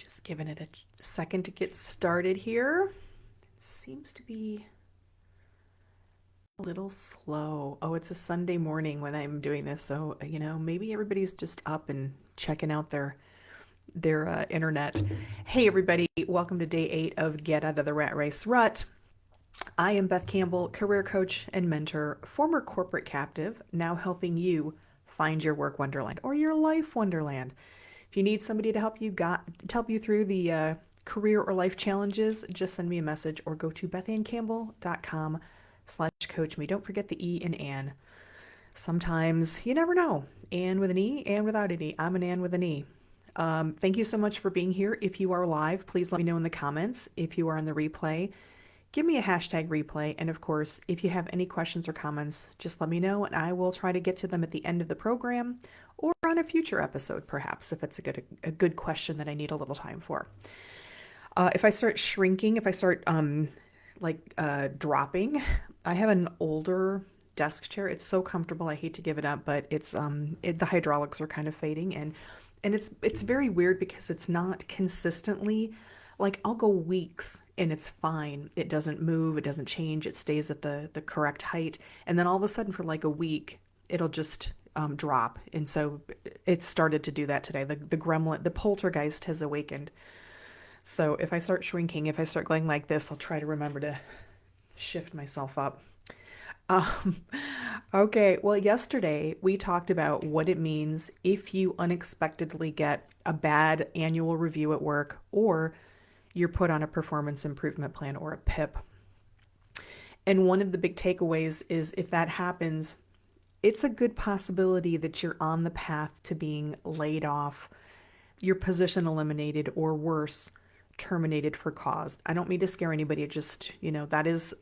Just giving it a second to get started here. It seems to be a little slow. Oh, it's a Sunday morning when I'm doing this, so maybe everybody's just up and checking out their internet. Hey, everybody! Welcome to day 8 of Get Out of the Rat Race Rut. I am Beth Campbell, career coach and mentor, former corporate captive, now helping you find your work wonderland or your life wonderland. If you need somebody to help you through the career or life challenges, just send me a message or go to bethannecampbell.com/coach me. Don't forget the E in Anne. Sometimes you never know. Anne with an E, Anne without an E. I'm an Anne with an E. Thank you so much for being here. If you are live, please let me know in the comments. If you are on the replay, give me a hashtag replay. And of course, if you have any questions or comments, just let me know and I will try to get to them at the end of the program or on a future episode, perhaps, if it's a good question that I need a little time for. If I start shrinking, if I start dropping, I have an older desk chair. It's so comfortable. I hate to give it up, but the hydraulics are kind of fading and it's very weird because it's not consistently, like I'll go weeks and it's fine. It doesn't move, it doesn't change, it stays at the correct height. And then all of a sudden for like a week, it'll just drop. And so it started to do that today. The gremlin, the poltergeist has awakened. So if I start shrinking, if I start going like this, I'll try to remember to shift myself up. Um, okay, well, yesterday we talked about what it means if you unexpectedly get a bad annual review at work or you're put on a performance improvement plan or a PIP. And one of the big takeaways is if that happens, it's a good possibility that you're on the path to being laid off, your position eliminated, or worse, terminated for cause. I don't mean to scare anybody. It just, that is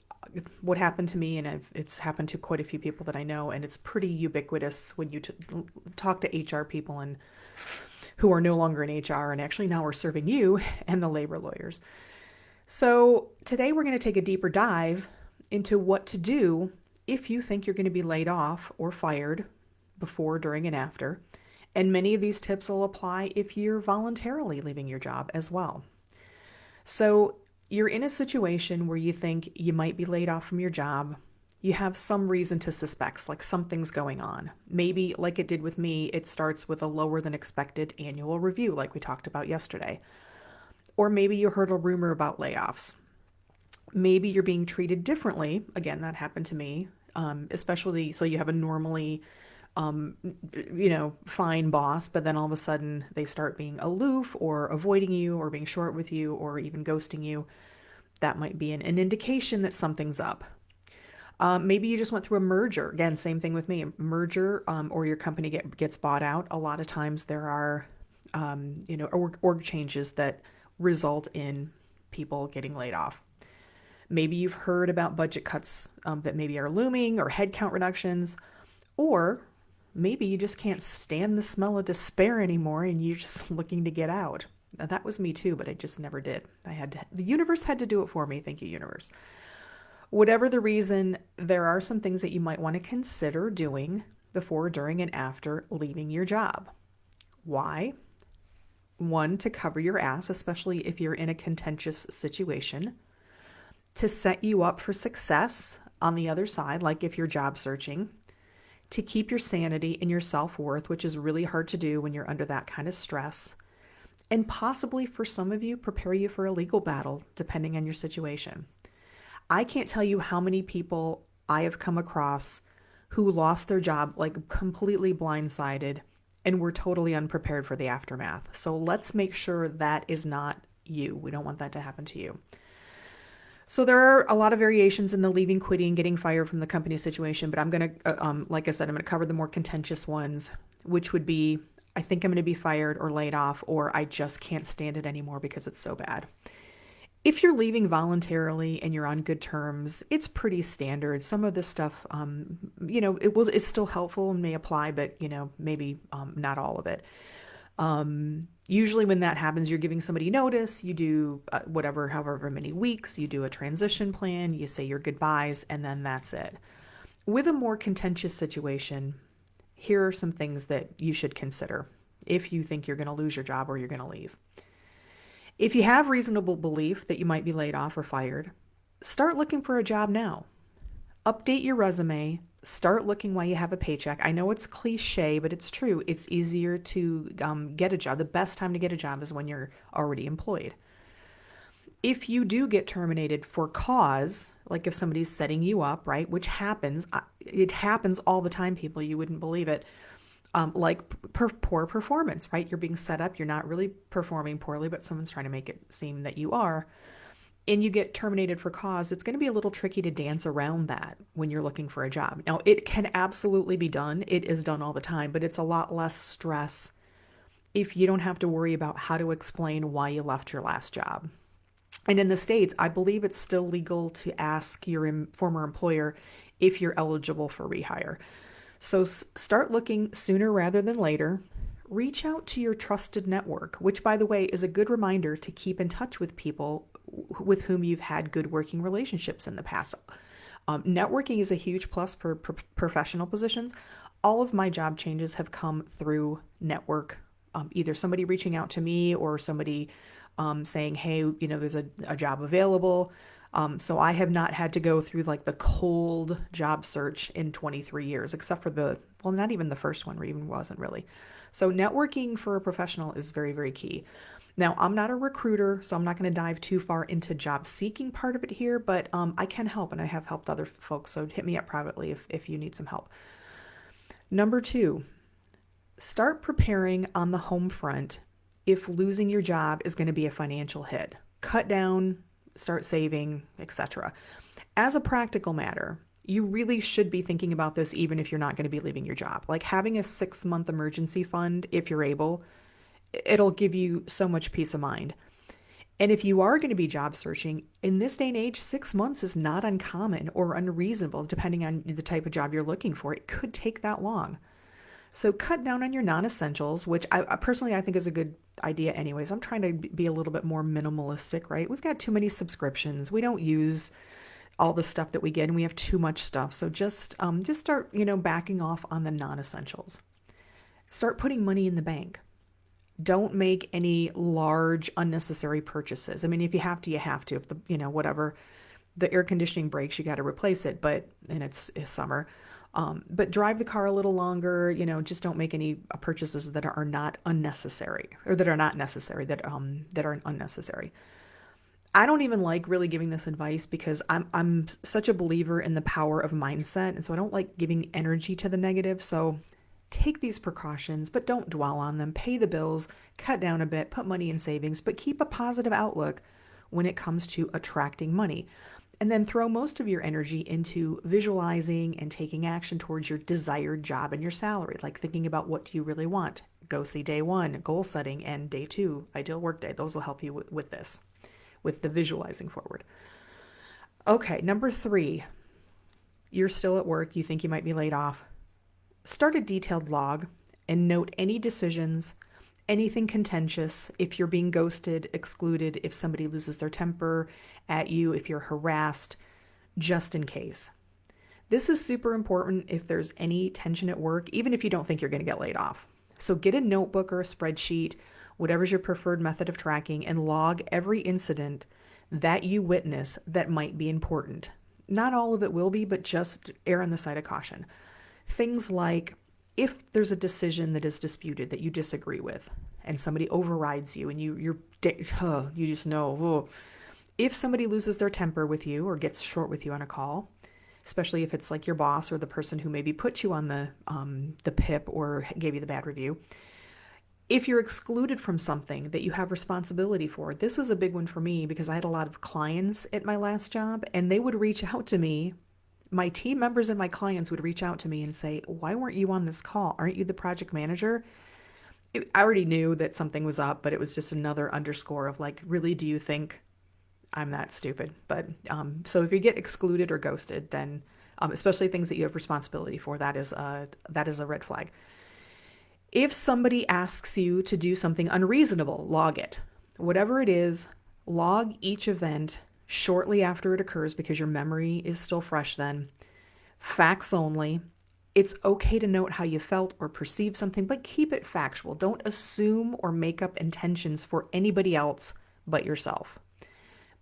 what happened to me, and it's happened to quite a few people that I know, and it's pretty ubiquitous when you talk to HR people and who are no longer in HR and actually now are serving you and the labor lawyers. So today we're going to take a deeper dive into what to do if you think you're going to be laid off or fired before, during, and after. And many of these tips will apply if you're voluntarily leaving your job as well. So you're in a situation where you think you might be laid off from your job. You have some reason to suspect, like something's going on. Maybe, like it did with me, it starts with a lower than expected annual review, like we talked about yesterday. Or maybe you heard a rumor about layoffs. Maybe you're being treated differently. Again, that happened to me, especially so you have a normally fine boss, but then all of a sudden they start being aloof or avoiding you or being short with you or even ghosting you. That might be an indication that something's up. Maybe you just went through a merger. Again, same thing with me. Merger or your company gets bought out. A lot of times there are, org changes that result in people getting laid off. Maybe you've heard about budget cuts that maybe are looming or headcount reductions, or maybe you just can't stand the smell of despair anymore and you're just looking to get out. Now, that was me too, but I just never did. The universe had to do it for me. Thank you, universe. Whatever the reason, there are some things that you might want to consider doing before, during, and after leaving your job. Why? One, to cover your ass, especially if you're in a contentious situation. To set you up for success on the other side, like if you're job searching. To keep your sanity and your self-worth, which is really hard to do when you're under that kind of stress. And possibly for some of you, prepare you for a legal battle, depending on your situation. I can't tell you how many people I have come across who lost their job like completely blindsided and were totally unprepared for the aftermath. So let's make sure that is not you. We don't want that to happen to you. So there are a lot of variations in the leaving, quitting, getting fired from the company situation, but I'm going to, like I said, I'm going to cover the more contentious ones, which would be, I think I'm going to be fired or laid off, or I just can't stand it anymore because it's so bad. If you're leaving voluntarily and you're on good terms, it's pretty standard. Some of this stuff, it's still helpful and may apply, but, maybe not all of it. Usually when that happens, you're giving somebody notice, you do however many weeks, you do a transition plan, you say your goodbyes, and then that's it. With a more contentious situation, here are some things that you should consider if you think you're going to lose your job or you're going to leave. If you have reasonable belief that you might be laid off or fired, start looking for a job now. Update your resume. Start looking while you have a paycheck. I know it's cliche, but it's true. It's easier to get a job. The best time to get a job is when you're already employed. If you do get terminated for cause, like if somebody's setting you up, right, which happens, it happens all the time, people, you wouldn't believe it, like poor performance, right? You're being set up, you're not really performing poorly, but someone's trying to make it seem that you are, and you get terminated for cause, it's going to be a little tricky to dance around that when you're looking for a job. Now, it can absolutely be done. It is done all the time, but it's a lot less stress if you don't have to worry about how to explain why you left your last job. And in the States, I believe it's still legal to ask your former employer if you're eligible for rehire. So start looking sooner rather than later. Reach out to your trusted network, which, by the way, is a good reminder to keep in touch with people with whom you've had good working relationships in the past. Networking is a huge plus for professional positions. All of my job changes have come through network, either somebody reaching out to me or somebody saying, hey, there's a job available. So I have not had to go through like the cold job search in 23 years, except for not even the first one, or even wasn't really. So networking for a professional is very, very key. Now, I'm not a recruiter, so I'm not going to dive too far into job seeking part of it here, but I can help, and I have helped other folks. So hit me up privately if you need some help. Number 2, start preparing on the home front if losing your job is going to be a financial hit. Cut down, start saving, etc. As a practical matter, you really should be thinking about this even if you're not going to be leaving your job. Like having a 6-month emergency fund, if you're able, it'll give you so much peace of mind. And if you are going to be job searching, in this day and age, 6 months is not uncommon or unreasonable, depending on the type of job you're looking for. It could take that long. So cut down on your non-essentials, which I personally think is a good idea anyways. I'm trying to be a little bit more minimalistic, right? We've got too many subscriptions. We don't use all the stuff that we get, and we have too much stuff. So just start, backing off on the non-essentials. Start putting money in the bank. Don't make any large unnecessary purchases. I mean, if you have to, you have to. If whatever, the air conditioning breaks, you got to replace it. And it's summer. But drive the car a little longer, just don't make any purchases that are not unnecessary, or that are not necessary, that are unnecessary. I don't even like really giving this advice because I'm such a believer in the power of mindset. And so I don't like giving energy to the negative. So take these precautions, but don't dwell on them. Pay the bills, cut down a bit, put money in savings, but keep a positive outlook when it comes to attracting money. And then throw most of your energy into visualizing and taking action towards your desired job and your salary, like thinking about what do you really want. Go see day 1, goal setting, and day 2, ideal work day. Those will help you with this, with the visualizing forward. Okay, number 3, you're still at work, you think you might be laid off. Start a detailed log and note any decisions, anything contentious, if you're being ghosted, excluded, if somebody loses their temper at you, if you're harassed, just in case. This is super important if there's any tension at work, even if you don't think you're going to get laid off. So get a notebook or a spreadsheet, whatever's your preferred method of tracking, and log every incident that you witness that might be important. Not all of it will be, but just err on the side of caution. Things like if there's a decision that is disputed that you disagree with and somebody overrides you and you just know, if somebody loses their temper with you or gets short with you on a call, especially if it's like your boss or the person who maybe put you on the PIP or gave you the bad review, if you're excluded from something that you have responsibility for. This was a big one for me because I had a lot of clients at my last job, and they would reach out to me. My team members and my clients would reach out to me and say, why weren't you on this call? Aren't you the project manager? I already knew that something was up, but it was just another underscore of like, really, do you think I'm that stupid? But so if you get excluded or ghosted, then especially things that you have responsibility for, that is a red flag. If somebody asks you to do something unreasonable, log it. Whatever it is, log each event shortly after it occurs because your memory is still fresh then. Facts only. It's okay to note how you felt or perceived something, but keep it factual. Don't assume or make up intentions for anybody else but yourself.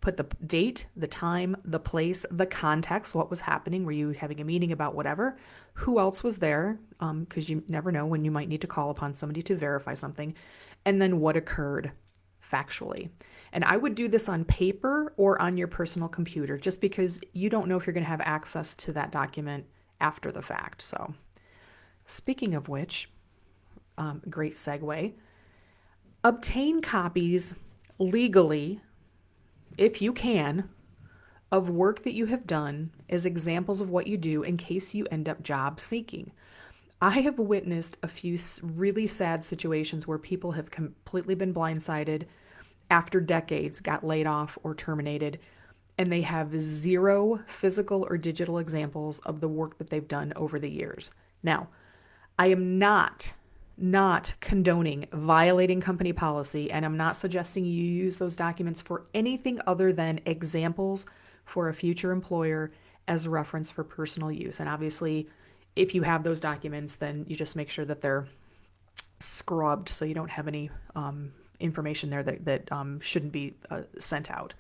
Put the date, the time, the place, the context, what was happening. Were you having a meeting about whatever? Who else was there? Because you never know when you might need to call upon somebody to verify something. And then what occurred factually. And I would do this on paper or on your personal computer, just because you don't know if you're going to have access to that document after the fact. So, speaking of which, great segue. Obtain copies legally, if you can, of work that you have done as examples of what you do in case you end up job seeking. I have witnessed a few really sad situations where people have completely been blindsided after decades, got laid off or terminated, and they have zero physical or digital examples of the work that they've done over the years. Now, I am not condoning violating company policy, and I'm not suggesting you use those documents for anything other than examples for a future employer as reference for personal use. And obviously, if you have those documents, then you just make sure that they're scrubbed so you don't have any information there that shouldn't be sent out.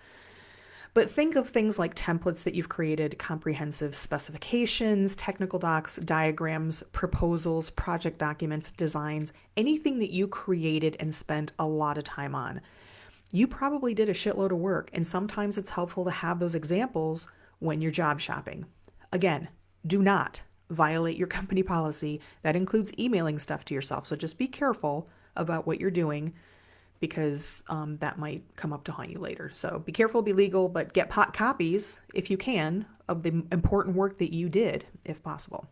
But think of things like templates that you've created, comprehensive specifications, technical docs, diagrams, proposals, project documents, designs, anything that you created and spent a lot of time on. You probably did a shitload of work, and sometimes it's helpful to have those examples when you're job shopping. Again, do not violate your company policy. That includes emailing stuff to yourself, so just be careful about what you're doing, because that might come up to haunt you later. So be careful, be legal, but get copies, if you can, of the important work that you did, if possible.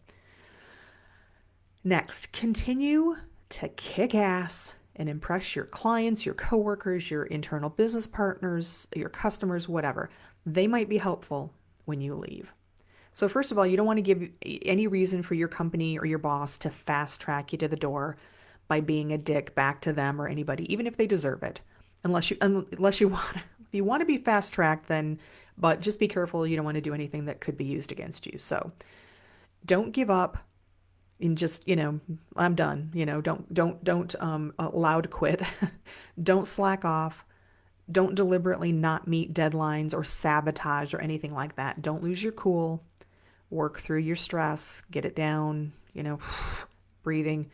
Next, continue to kick ass and impress your clients, your coworkers, your internal business partners, your customers, whatever. They might be helpful when you leave. So first of all, you don't want to give any reason for your company or your boss to fast track you to the door by being a dick back to them or anybody, even if they deserve it. Unless you want, if you want to be fast tracked, then, but just be careful. You don't want to do anything that could be used against you. So don't give up and just, I'm done. Don't loud quit. Don't slack off. Don't deliberately not meet deadlines or sabotage or anything like that. Don't lose your cool. Work through your stress. Get it down. Breathing.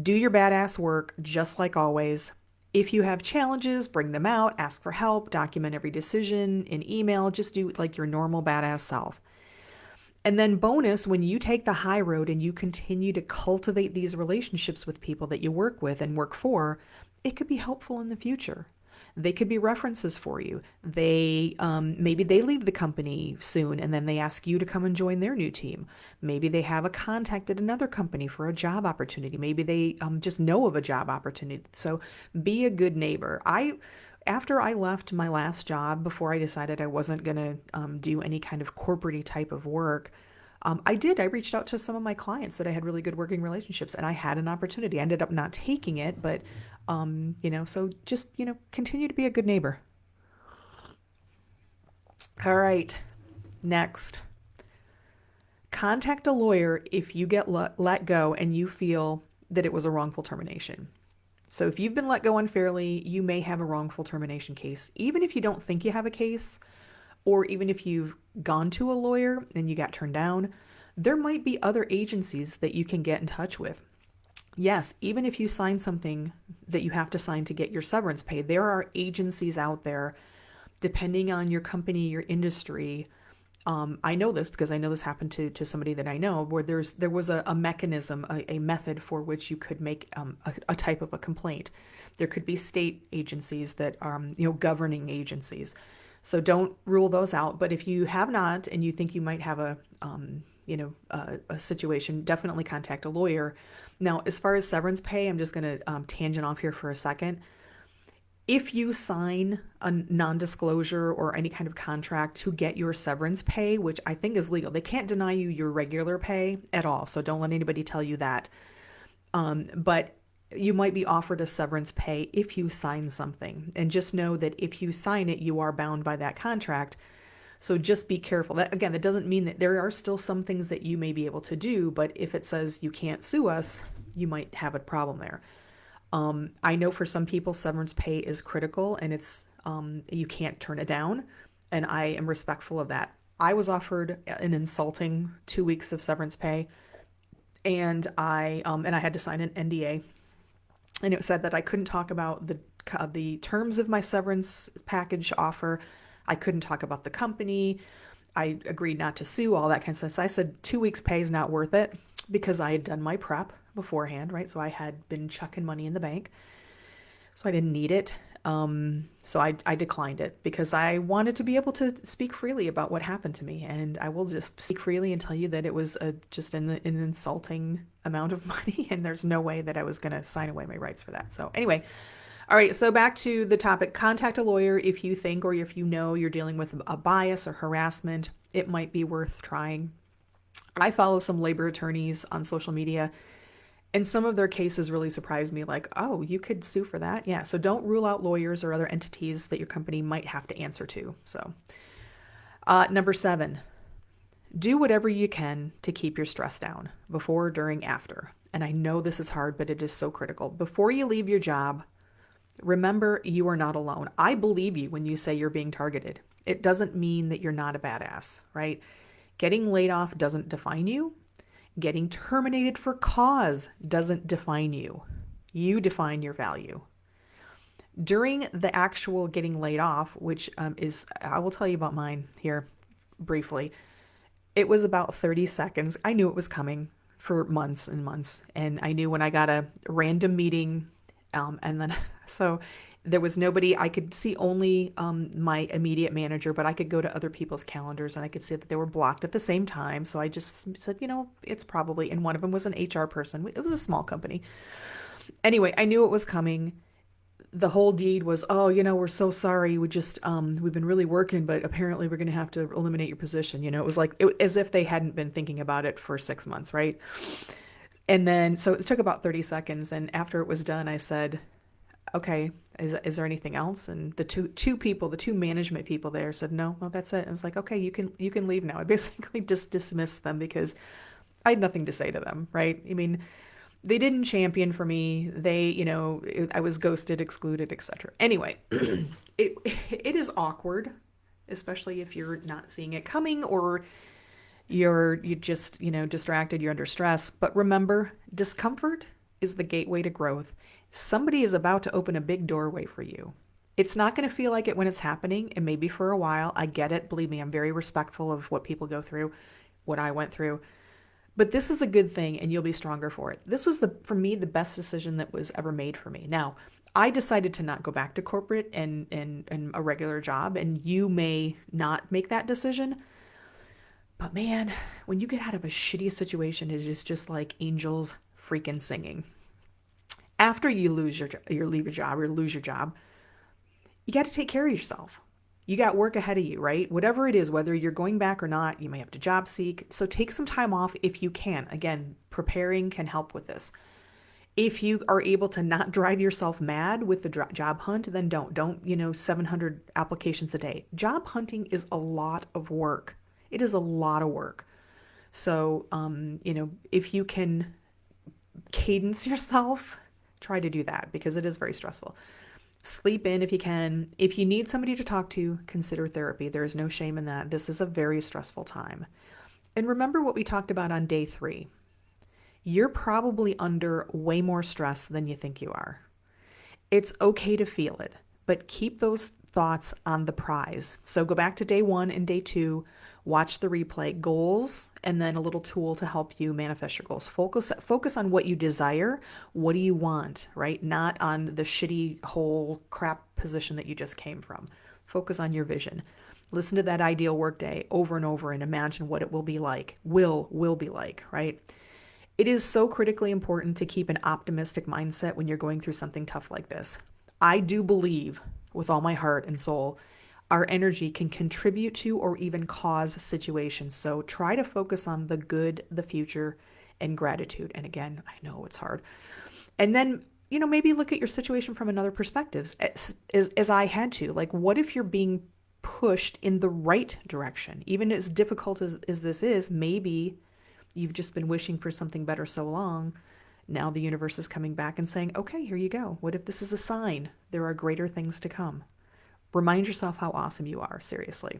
Do your badass work, just like always. If you have challenges, bring them out, ask for help, document every decision in email, just do like your normal badass self. And then bonus, when you take the high road and you continue to cultivate these relationships with people that you work with and work for, it could be helpful in the future. They could be references for you. Maybe they leave the company soon and then they ask you to come and join their new team. Maybe they have a contact at another company for a job opportunity. Maybe they just know of a job opportunity. So be a good neighbor. After I left my last job, before I decided I wasn't going to do any kind of corporate-y type of work, I reached out to some of my clients that I had really good working relationships, and I had an opportunity. I ended up not taking it, but, so just, continue to be a good neighbor. All right. Next. Contact a lawyer if you get let go and you feel that it was a wrongful termination. So if you've been let go unfairly, you may have a wrongful termination case. Even if you don't think you have a case, or even if you've gone to a lawyer and you got turned down, there might be other agencies that you can get in touch with. Yes, even if you sign something that you have to sign to get your severance pay, there are agencies out there, depending on your company, your industry. I know this because I know this happened to somebody that I know, where there was a mechanism, a method for which you could make a type of a complaint. There could be state agencies that are, governing agencies. So don't rule those out. But if you have not and you think you might have a situation, definitely contact a lawyer. Now, as far as severance pay, I'm just going to tangent off here for a second. If you sign a non-disclosure or any kind of contract to get your severance pay, which I think is legal, they can't deny you your regular pay at all. So don't let anybody tell you that. But you might be offered a severance pay if you sign something. And just know that if you sign it, you are bound by that contract. So just be careful. That doesn't mean that there are still some things that you may be able to do, but if it says you can't sue us, you might have a problem there. I know for some people, severance pay is critical and you can't turn it down. And I am respectful of that. I was offered an insulting 2 weeks of severance pay, and I had to sign an NDA, and it said that I couldn't talk about the terms of my severance package offer. I couldn't talk about the company. I agreed not to sue, all that kind of stuff. So I said 2 weeks pay is not worth it because I had done my prep beforehand, right? So I had been chucking money in the bank. So I didn't need it. So I declined it because I wanted to be able to speak freely about what happened to me. And I will just speak freely and tell you that it was just an insulting amount of money. And there's no way that I was going to sign away my rights for that. So anyway, all right, so back to the topic. Contact a lawyer if you think or if you know you're dealing with a bias or harassment. It might be worth trying. I follow some labor attorneys on social media, and some of their cases really surprised me, like, oh, you could sue for that? Yeah, so don't rule out lawyers or other entities that your company might have to answer to. So, number 7, do whatever you can to keep your stress down before, during, after. And I know this is hard, but it is so critical. Before you leave your job, remember you are not alone. I believe you when you say you're being targeted. It doesn't mean that you're not a badass, right? Getting laid off doesn't define you. Getting terminated for cause doesn't define you. You define your value. During the actual getting laid off, which I will tell you about mine here briefly. It was about 30 seconds. I knew it was coming for months and months. And I knew when I got a random meeting, and then, so there was nobody. I could see only my immediate manager, but I could go to other people's calendars and I could see that they were blocked at the same time. So I just said, it's probably, and one of them was an HR person. It was a small company. Anyway, I knew it was coming. The whole deed was, oh, we're so sorry. We've been really working, but apparently we're going to have to eliminate your position. It was like, as if they hadn't been thinking about it for 6 months, right? And then, so it took about 30 seconds. And after it was done, I said, okay, is there anything else? And the two management people there said, no, that's it. I was like, okay, you can leave now. I basically just dismissed them because I had nothing to say to them, right? I mean, they didn't champion for me. I was ghosted, excluded, etc. Anyway, it is awkward, especially if you're not seeing it coming or you just, distracted, you're under stress. But remember, discomfort is the gateway to growth. Somebody is about to open a big doorway for you. It's not going to feel like it when it's happening, and maybe for a while. I get it. Believe me, I'm very respectful of what people go through, what I went through. But this is a good thing, and you'll be stronger for it. This was, for me, the best decision that was ever made for me. Now, I decided to not go back to corporate and a regular job, and you may not make that decision. But man, when you get out of a shitty situation, it is just like angels freaking singing. After you leave your job or lose your job, you got to take care of yourself. You got work ahead of you, right? Whatever it is, whether you're going back or not, you may have to job seek. So take some time off if you can. Again, preparing can help with this. If you are able to not drive yourself mad with the job hunt, then don't 700 applications a day. Job hunting is a lot of work. It is a lot of work. So, if you can cadence yourself, try to do that because it is very stressful. Sleep in if you can. If you need somebody to talk to, consider therapy. There is no shame in that. This is a very stressful time. And remember what we talked about on day 3. You're probably under way more stress than you think you are. It's okay to feel it, but keep those thoughts on the prize. So go back to day 1 and day 2, watch the replay, goals, and then a little tool to help you manifest your goals. Focus on what you desire. What do you want, right? Not on the shitty whole crap position that you just came from. Focus on your vision. Listen to that ideal workday over and over and imagine what it will be like, will be like, right? It is so critically important to keep an optimistic mindset when you're going through something tough like this. I do believe with all my heart and soul, our energy can contribute to or even cause situations. So try to focus on the good, the future, and gratitude. And again, I know it's hard. And then, maybe look at your situation from another perspective, as I had to. Like, what if you're being pushed in the right direction? Even as difficult as this is, maybe you've just been wishing for something better so long, Now the universe is coming back and saying, okay, here you go. What if this is a sign? There are greater things to come. Remind yourself how awesome you are, seriously.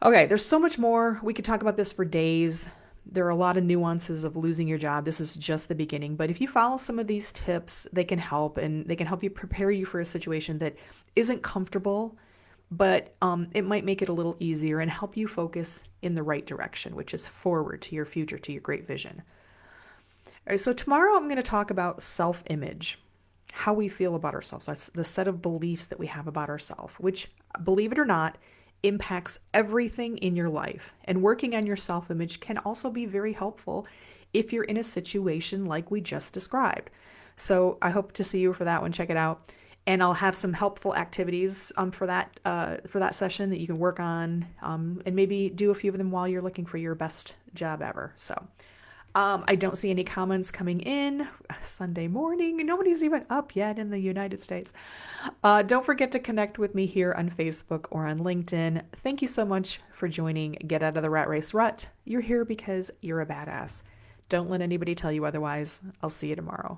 Okay, there's so much more. We could talk about this for days. There are a lot of nuances of losing your job. This is just the beginning. But if you follow some of these tips, they can help, and they can help you prepare you for a situation that isn't comfortable, but it might make it a little easier and help you focus in the right direction, which is forward to your future, to your great vision. All right, so tomorrow I'm going to talk about self-image, how we feel about ourselves. That's the set of beliefs that we have about ourselves, which, believe it or not, impacts everything in your life. And working on your self-image can also be very helpful if you're in a situation like we just described. So I hope to see you for that one. Check it out. And I'll have some helpful activities for that session that you can work on, and maybe do a few of them while you're looking for your best job ever. So I don't see any comments coming in. Sunday morning, nobody's even up yet in the United States. Don't forget to connect with me here on Facebook or on LinkedIn. Thank you so much for joining Get Out of the Rat Race Rut. You're here because you're a badass. Don't let anybody tell you otherwise. I'll see you tomorrow.